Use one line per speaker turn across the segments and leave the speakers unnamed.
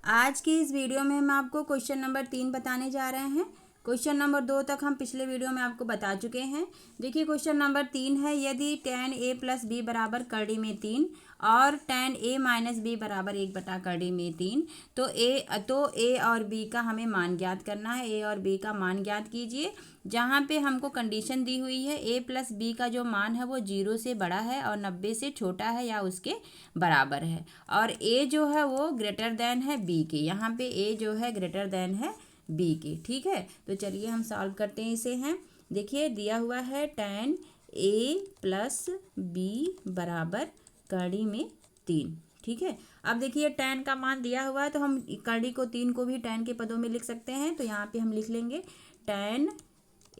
आज की इस वीडियो में हम आपको क्वेश्चन नंबर 3 बताने जा रहे हैं। क्वेश्चन नंबर 2 तक हम पिछले वीडियो में आपको बता चुके हैं। देखिए क्वेश्चन नंबर 3 है, यदि tan a प्लस बी बराबर करड़ी में 3 और tan a माइनस बी बराबर 1/करड़ी में 3 तो a और b का हमें मान ज्ञात करना है। a और b का मान ज्ञात कीजिए। जहाँ पे हमको कंडीशन दी हुई है a प्लस बी का जो मान है वो 0 से बड़ा है और 90 से छोटा है या उसके बराबर है, और a जो है वो ग्रेटर देन है b के। यहाँ पे a जो है ग्रेटर देन है b के। ठीक है, तो चलिए हम सॉल्व करते हैं इसे। हैं देखिए दिया हुआ है tan a प्लस b बराबर करड़ी में 3। ठीक है, अब देखिए tan का मान दिया हुआ है तो हम करड़ी को 3 को भी tan के पदों में लिख सकते हैं। तो यहाँ पे हम लिख लेंगे tan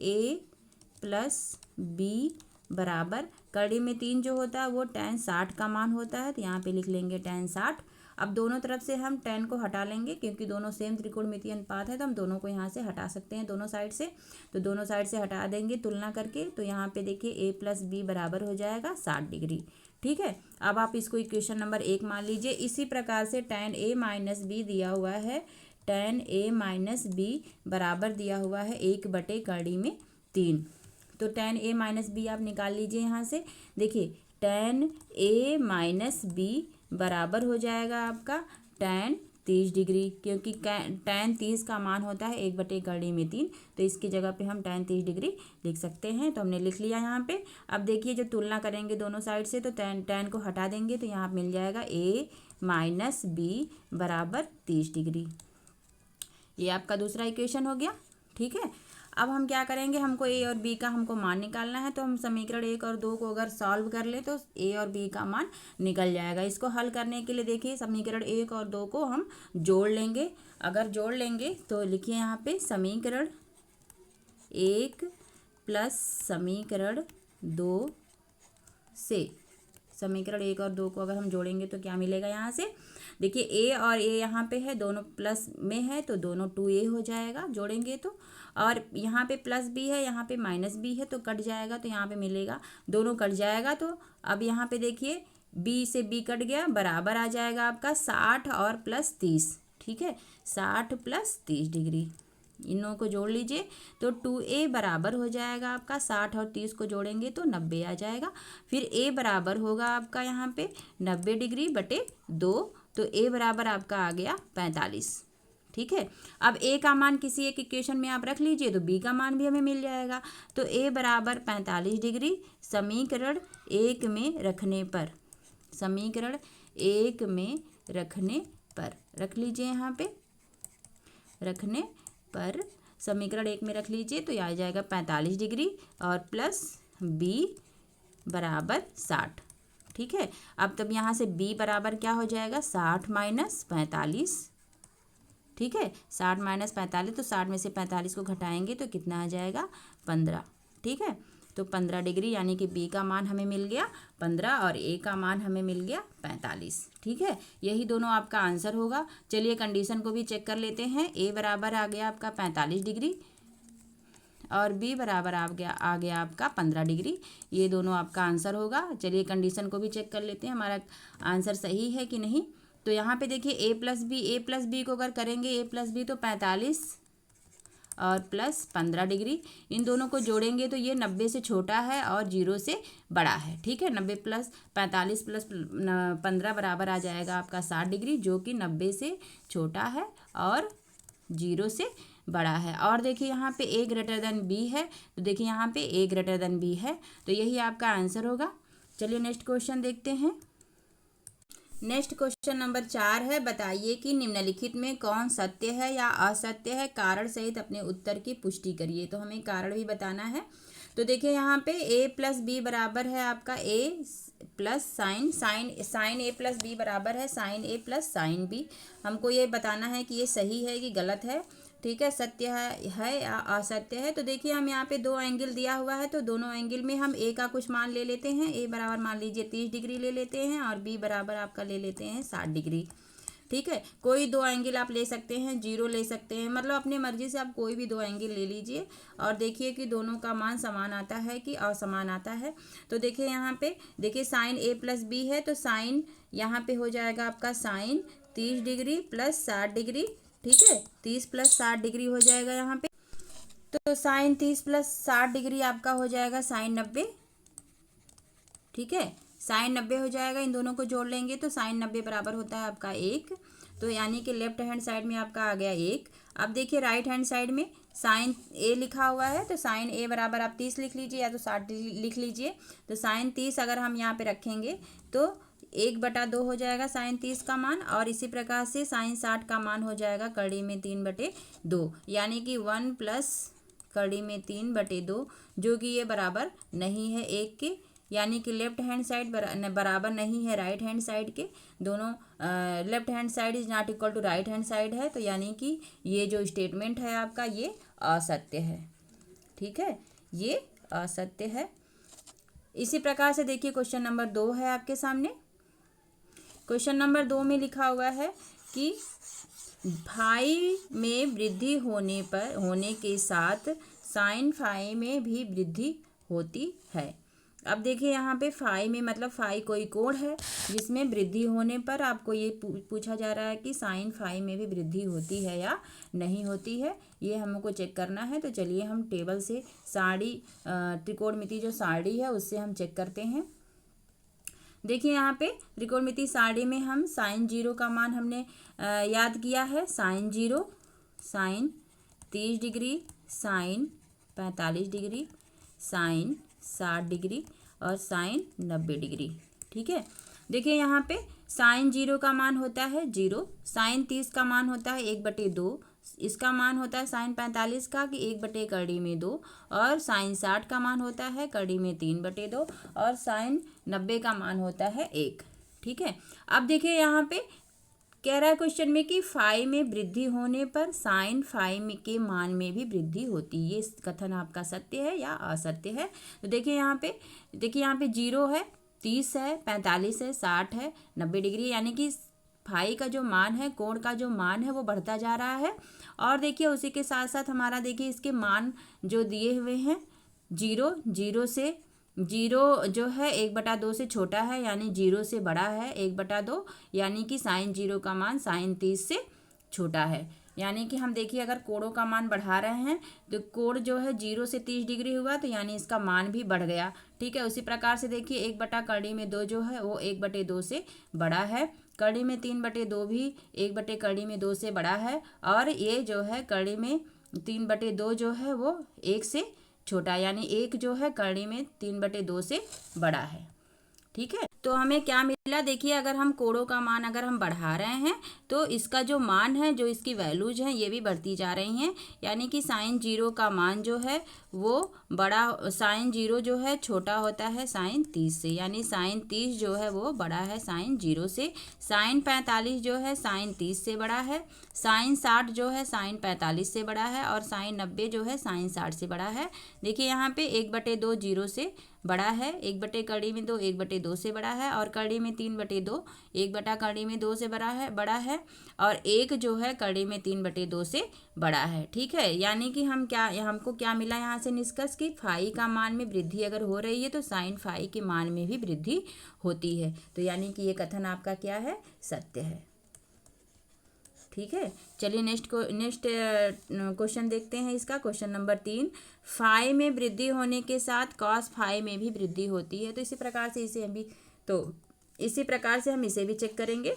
a प्लस b बराबर करड़ी में 3 जो होता है वो tan 60 का मान होता है। तो यहाँ पे लिख लेंगे tan 60। अब दोनों तरफ से हम tan को हटा लेंगे क्योंकि दोनों सेम त्रिकोणमितीय अनुपात है, तो हम दोनों को यहाँ से हटा सकते हैं दोनों साइड से। तो दोनों साइड से हटा देंगे तुलना करके। तो यहाँ पे देखिए a प्लस बी बराबर हो जाएगा 60 डिग्री। ठीक है, अब आप इसको इक्वेशन नंबर 1 मान लीजिए। इसी प्रकार से tan a माइनस बी दिया हुआ है, tan a माइनस बी बराबर दिया हुआ है 1/करड़ी में 3। तो tan a माइनस बी आप निकाल लीजिए यहाँ से। देखिए tan a माइनस बी बराबर हो जाएगा आपका tan 30 डिग्री, क्योंकि tan 30 का मान होता है 1/करड़ी में 3। तो इसकी जगह पे हम tan 30 डिग्री लिख सकते हैं। तो हमने लिख लिया यहाँ पे। अब देखिए जब तुलना करेंगे दोनों साइड से तो tan को हटा देंगे तो यहाँ मिल जाएगा a माइनस बी बराबर 30 डिग्री। ये आपका दूसरा इक्वेशन हो गया। ठीक है, अब हम क्या करेंगे, हमको a और b का हमको मान निकालना है। तो हम समीकरण 1 और 2 को अगर सॉल्व कर ले तो a और b का मान निकल जाएगा। इसको हल करने के लिए देखिए समीकरण 1 और 2 को हम जोड़ लेंगे। अगर जोड़ लेंगे तो लिखिए यहाँ पे समीकरण 1 प्लस समीकरण 2 से समीकरण 1 और 2 को अगर हम जोड़ेंगे तो क्या मिलेगा यहाँ से। देखिए a और a यहाँ पे है, दोनों प्लस में है तो दोनों 2a हो जाएगा जोड़ेंगे तो। और यहाँ पे प्लस b है, यहाँ पे माइनस b है तो कट जाएगा, तो यहाँ पे मिलेगा दोनों कट जाएगा। तो अब यहाँ पे देखिए b से b कट गया, बराबर आ जाएगा आपका 60 और प्लस 30। ठीक है, 60 प्लस 30 डिग्री। इनों को जोड़ लीजिए तो 2a बराबर हो जाएगा आपका 60 और 30 को जोड़ेंगे तो 90 आ जाएगा। फिर a बराबर होगा आपका यहाँ पे 90 डिग्री बटे 2। तो a बराबर आपका आ गया 45। ठीक है, अब a का मान किसी एक इक्वेशन में आप रख लीजिए तो b का मान भी हमें मिल जाएगा। तो a बराबर 45 डिग्री समीकरण 1 में रखने पर, समीकरण 1 में रखने पर रख लीजिए। यहाँ पे रखने पर समीकरण 1 में रख लीजिए तो आ जाएगा 45 डिग्री और प्लस b बराबर 60। ठीक है, अब तब यहाँ से b बराबर क्या हो जाएगा 60 माइनस 45। ठीक है, 60 माइनस 45, तो 60 में से 45 को घटाएंगे तो कितना आ जाएगा 15। ठीक है, तो 15 डिग्री यानी कि b का मान हमें मिल गया 15 और a का मान हमें मिल गया 45। ठीक है, यही दोनों आपका आंसर होगा। चलिए कंडीशन को भी चेक कर लेते हैं। a बराबर आ गया आपका 45 डिग्री और b बराबर आ गया आपका 15 डिग्री। ये दोनों आपका आंसर होगा। चलिए कंडीशन को भी चेक कर लेते हैं हमारा आंसर सही है कि नहीं। तो यहाँ पे देखिए a प्लस बी को अगर करेंगे a प्लस बी तो 45 और प्लस 15 डिग्री, इन दोनों को जोड़ेंगे तो ये 90 से छोटा है और 0 से बड़ा है। ठीक है, 90 प्लस 45 प्लस 15 बराबर आ जाएगा आपका 60 डिग्री, जो कि 90 से छोटा है और 0 से बड़ा है। और देखिए यहाँ पे a ग्रेटर देन b है, तो देखिए यहाँ पे a ग्रेटर देन b है, तो यही आपका आंसर होगा। चलिए नेक्स्ट क्वेश्चन देखते हैं। नेक्स्ट क्वेश्चन नंबर 4 है, बताइए कि निम्नलिखित में कौन सत्य है या असत्य है, कारण सहित अपने उत्तर की पुष्टि करिए। तो हमें कारण भी बताना है। तो देखिए यहाँ पे a प्लस बी बराबर है आपका a plus sine a plus B बराबर है sine a plus sine b। हमको ये बताना है कि ये सही है कि गलत है। ठीक है, सत्य है या असत्य है। तो देखिए हम यहाँ पे 2 एंगल दिया हुआ है, तो दोनों एंगल में हम a का कुछ मान ले लेते हैं। a बराबर मान लीजिए 30 डिग्री ले लेते हैं और b बराबर आपका ले लेते हैं 60 डिग्री। ठीक है, कोई 2 एंगल आप ले सकते हैं, 0 ले सकते हैं, मतलब अपने मर्जी से आप कोई भी 2 एंगल ले लीजिए और देखिए कि दोनों का मान समान आता है कि असमान आता है। तो देखिए यहाँ पे देखिए साइन a प्लस बी है, तो साइन यहाँ पे हो जाएगा आपका साइन 30 डिग्री प्लस 60 डिग्री, ठीक है, 30 प्लस 60 डिग्री हो जाएगा यहाँ पे। तो साइन 30 प्लस 60 डिग्री आपका हो जाएगा साइन 90, ठीक है, साइन 90 हो जाएगा। इन दोनों को जोड़ लेंगे तो साइन 90 बराबर होता है आपका 1। तो यानी कि लेफ्ट हैंड साइड में आपका आ गया 1। अब देखिए राइट हैंड साइड में साइन ए लिखा हुआ है, तो साइन ए बराबर आप 30 लिख लीजिए या तो 60 लिख लीजिए। तो साइन 30 अगर हम यहाँ पे रखेंगे तो 1/2 हो जाएगा साइन 30 का मान, और इसी प्रकार से साइन 60 का मान हो जाएगा कड़ी में 3/2, यानी कि 1 प्लस कड़ी में 3/2, जो कि ये बराबर नहीं है 1 के, यानी कि लेफ्ट हैंड साइड बराबर नहीं है राइट हैंड साइड के। दोनों left hand side is not equal to right hand side है, तो यानी कि ये जो स्टेटमेंट है आपका ये असत्य है, ठीक है, ये असत्य है। इसी प्रकार से देखिए क्वेश्चन नंबर 2 है आपके सामने। क्वेश्चन नंबर 2 में लिखा हुआ है कि फाई में वृद्धि होने के साथ साइन फाई में भी वृद्धि होती है। अब देखिए यहाँ पे फाई में मतलब फाई कोई कोण है जिसमें वृद्धि होने पर आपको ये पूछा जा रहा है कि साइन फाई में भी वृद्धि होती है या नहीं होती है, ये हमको चेक करना है। तो चलिए हम टेबल से साड़ी त्रिकोणमिति जो साड़ी है उससे हम चेक करते हैं। देखिए यहाँ पे त्रिकोणमिति साड़ी में हम साइन 0 का मान हमने याद किया है। Sine 0 sine 30 degree, sine 45 degree, sine 60 degree और साइन 90 डिग्री, ठीक है। देखिए यहाँ पे साइन 0 का मान होता है 0, साइन 30 का मान होता है 1/2, इसका मान होता है साइन 45 का कि 1/2, और साइन 60 का मान होता है कड़ी में 3/2, और साइन 90 का मान होता है 1, ठीक है। अब देखिए यहाँ पे कह रहा है क्वेश्चन में कि फाई में वृद्धि होने पर साइन फाई के मान में भी वृद्धि होती है। ये कथन आपका सत्य है या असत्य है? तो देखिए यहाँ पे 0 है, 30 है, 45 है, 60 है, 90 डिग्री, यानी कि फाई का जो मान है, कोण का जो मान है वो बढ़ता जा रहा है। और देखिए उसी के साथ साथ हमारा देखिए इसके मान जो दिए हुए हैं, 0 से 0 जो है 1/2 से छोटा है, यानी 0 से बड़ा है 1/2, यानी कि साइन 0 का मान साइन 30 से छोटा है। यानी कि हम देखिए अगर कोणों का मान बढ़ा रहे हैं तो कोण जो है 0 से 30 डिग्री हुआ, तो यानी इसका मान भी बढ़ गया, ठीक है। उसी प्रकार से देखिए 1/2 जो है वो 1/2 से बड़ा है, कड़ी में 3/2 भी 1/2 से बड़ा है, और ये जो है कड़ी में 3/2 जो है वो 1 से छोटा, यानी 1 जो है कड़ी में 3/2 से बड़ा है, ठीक है। तो हमें क्या मिला, देखिए अगर हम कोणों का मान अगर हम बढ़ा रहे हैं तो इसका जो मान है, जो इसकी वैल्यूज हैं ये भी बढ़ती जा रही हैं, यानी कि साइन 0 का मान जो है वो बड़ा, साइन 0 जो है छोटा होता है साइन 30 से, यानी साइन 30 जो है वो बड़ा है साइन 0 से, साइन 45 जो है साइन 30 से बड़ा है, साइन 60 जो है साइन 45 से बड़ा है, और साइन 90 जो है साइन 60 से बड़ा है। देखिए यहाँ पे 1/2 0 से बड़ा है, 1/2 1/2 से बड़ा है, और कड़ी में 3/2 1/2 से बड़ा है, और 1 जो है कड़ी में 3/2 से बड़ा है, ठीक है। यानी कि हमको क्या मिला यहाँ से निष्कर्ष कि फाई का मान में वृद्धि अगर हो रही है तो साइन फाई के मान में भी वृद्धि होती है। तो यानी कि ये कथन आपका क्या है, सत्य है, ठीक है। चलिए नेक्स्ट क्वेश्चन देखते हैं इसका। क्वेश्चन नंबर 3, फाई में वृद्धि होने के साथ कॉस फाई में भी वृद्धि होती है। तो इसी प्रकार से हम इसे भी चेक करेंगे,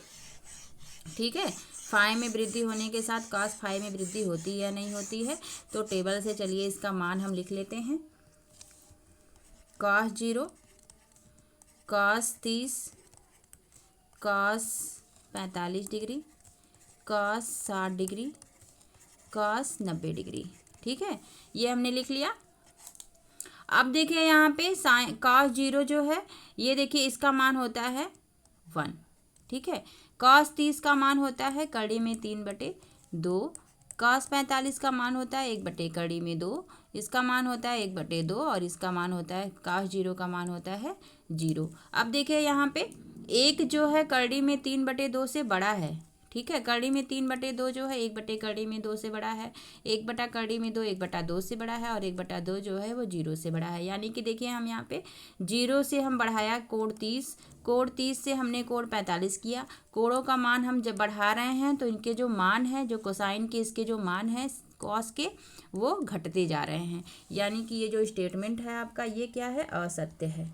ठीक है। फाई में वृद्धि होने के साथ कॉस फाई में वृद्धि होती है या नहीं होती है। तो टेबल से चलिए इसका मान हम लिख लेते हैं। Cos 0, cos 30, cos 45 degree, cos 60 degree, cos 90 degree, ठीक है, ये हमने लिख लिया। अब देखिए यहाँ पे कॉस 0 जो है ये देखिए इसका मान होता है 1, ठीक है। कॉस 30 का मान होता है कड़ी में 3/2, कॉस 45 का मान होता है 1/2, इसका मान होता है 1/2, और इसका मान होता है कॉस 0 का मान होता है 0। अब देखिए यहाँ पे 1 जो है कड़ी में 3/2 से बड़ा है, ठीक है। कड़ी में 3/2 जो है 1/2 से बड़ा है, 1/2 1/2 से बड़ा है, और 1/2 जो है वो 0 से बड़ा है। यानी कि देखिए हम यहाँ पे 0 से हम बढ़ाया कोण 30 से हमने कोण 45 किया। कोणों का मान हम जब बढ़ा रहे हैं तो इनके जो मान है, जो कोसाइन के इसके जो मान है कॉस के, वो घटते जा रहे हैं। यानी कि ये जो स्टेटमेंट है आपका ये क्या है, असत्य है।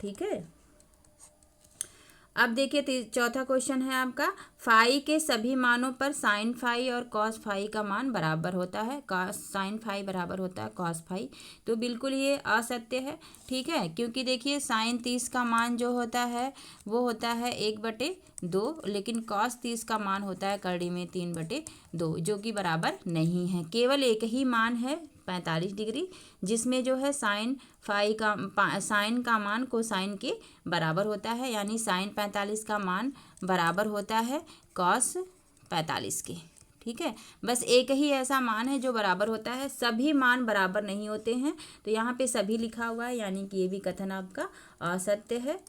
ठीक है। अब देखिए चौथा क्वेश्चन है आपका, फाई के सभी मानों पर साइन फाई और कॉस फाई का मान बराबर होता है। साइन फाई बराबर होता है कॉस फाई, तो बिल्कुल ये असत्य है। ठीक है, क्योंकि देखिए साइन 30 का मान जो होता है वो होता है 1/2, लेकिन कॉस 30 का मान होता है कड़ी में 3/2, जो कि बराबर नहीं है। केवल एक ही मान है 45 डिग्री, जिसमें जो है साइन का मान कोसाइन के बराबर होता है। यानी साइन 45 का मान बराबर होता है कॉस 45 के। ठीक है, बस एक ही ऐसा मान है जो बराबर होता है, सभी मान बराबर नहीं होते हैं। तो यहाँ पे सभी लिखा हुआ है, यानी कि ये भी कथन आपका असत्य है।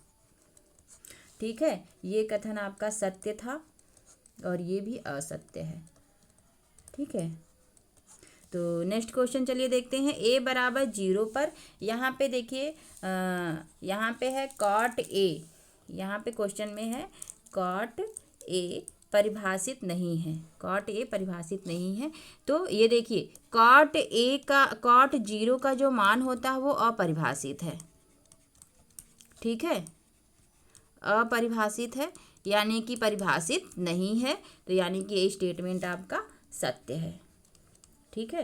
ठीक है, ये कथन आपका सत्य था और ये भी असत्य है। ठीक है, तो नेक्स्ट क्वेश्चन चलिए देखते हैं। a बराबर 0 पर यहाँ पे देखिए यहाँ पे है कॉट a, यहाँ पे क्वेश्चन में है कॉट a परिभाषित नहीं है, कॉट a परिभाषित नहीं है। तो ये देखिए कॉट 0 का जो मान होता है वो अपरिभाषित है। ठीक है, अपरिभाषित है, यानी कि परिभाषित नहीं है। तो यानी कि ये स्टेटमेंट आपका सत्य है। ठीक है,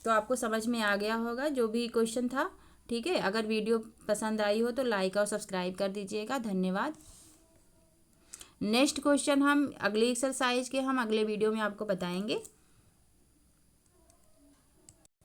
तो आपको समझ में आ गया होगा जो भी क्वेश्चन था। ठीक है, अगर वीडियो पसंद आई हो तो लाइक और सब्सक्राइब कर दीजिएगा। धन्यवाद। नेक्स्ट क्वेश्चन हम अगले एक्सरसाइज के हम अगले वीडियो में आपको बताएंगे।